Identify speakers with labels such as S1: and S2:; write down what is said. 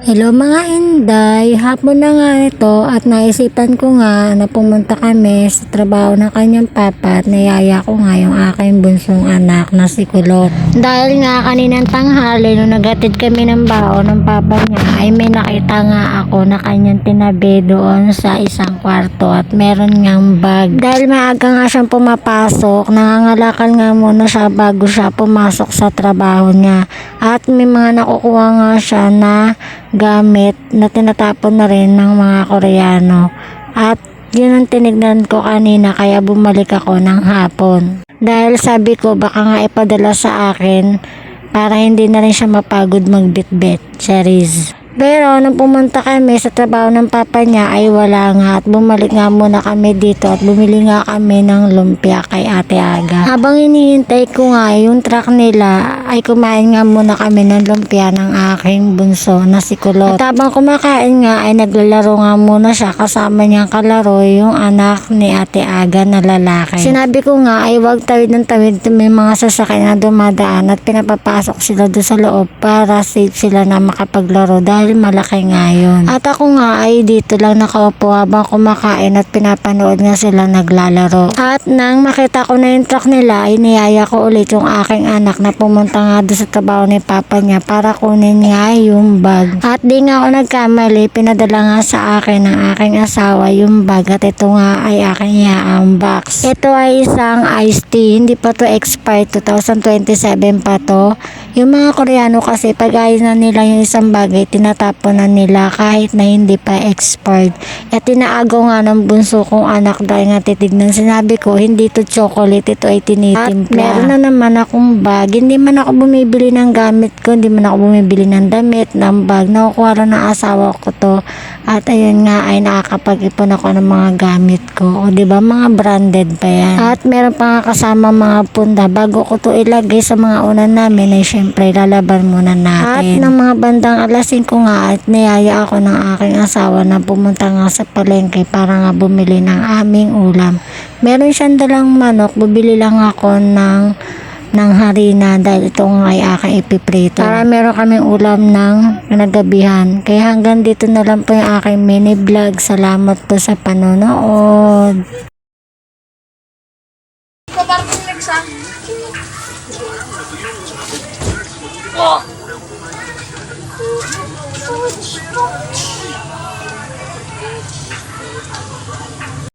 S1: Hello mga Inday, hapon na nga ito at naisipan ko nga na pumunta kami sa trabaho ng kanyang papa at niyaya ko nga yung aking bunsong anak na si Kulot. Dahil nga kaninang tanghali nung nagatid kami ng baon ng papa niya ay may nakita nga ako na kanyang tinabi doon sa isang kwarto at meron ngang bag. Dahil maaga nga siyang pumapasok, nangangalakal nga muna siya bago siya pumasok sa trabaho niya at may mga nakukuha nga siya na gamit na tinatapon na rin ng mga Koreano at yun ang tinignan ko kanina kaya bumalik ako ng hapon dahil sabi ko baka nga ipadala sa akin para hindi na rin siya mapagod magbitbit, Charis. Pero nung pumunta kami sa trabaho ng papa niya ay wala nga at bumalik nga muna kami dito at bumili nga kami ng lumpia kay Ate Aga. Habang hinihintay ko nga yung truck nila ay kumain nga muna kami ng lumpia ng aking bunso na si Kulot. At habang kumakain nga ay naglalaro nga muna siya kasama niyang kalaro yung anak ni Ate Aga na lalaki. Sinabi ko nga ay wag tawid ng tawid may mga sasakyan na dumadaan at pinapapasok sila doon sa loob para safe sila na makapaglaro dahil malaki nga yun. At ako nga ay dito lang nakaupo habang kumakain at pinapanood nga sila naglalaro. At nang makita ko na yung truck nila ay niyaya ko ulit yung aking anak na pumunta nga doon sa trabaho ni papa niya para kunin nga yung bag. At di nga ako nagkamali, pinadala nga sa akin ng aking asawa yung bag at ito nga ay aking yaang box. Ito ay isang iced tea, hindi pa to expired, 2027 pa to. Yung mga Koreano kasi pag ayos na nila yung isang bagay, tinatapon na nila kahit na hindi pa expired. At tinaagaw nga ng bunso kong anak dahil nga titignan. Sinabi ko, hindi to chocolate, ito ay tinitimpla. At meron na naman akong bag. Hindi man ako bumibili ng gamit ko, hindi man ako bumibili ng damit, ng bag. Nakukuha lang ng asawa ko to. At ayun nga ay nakakapag-ipon ako ng mga gamit ko. O diba, mga branded pa yan. At meron pa nga kasama mga punda. Bago ko to ilagay sa mga unan namin ay syempre lalaban muna natin. At ng mga bandang alas 5 nga at niyaya ako ng aking asawa na pumunta nga sa palengke para nga bumili ng aming ulam. Meron siyang dalang manok, bubili lang ako ng harina dahil ito nga ay aking ipiprito. Para meron kaming ulam ng nagabihan. Kaya hanggang dito na lang po yung aking mini vlog. Salamat po sa panonood.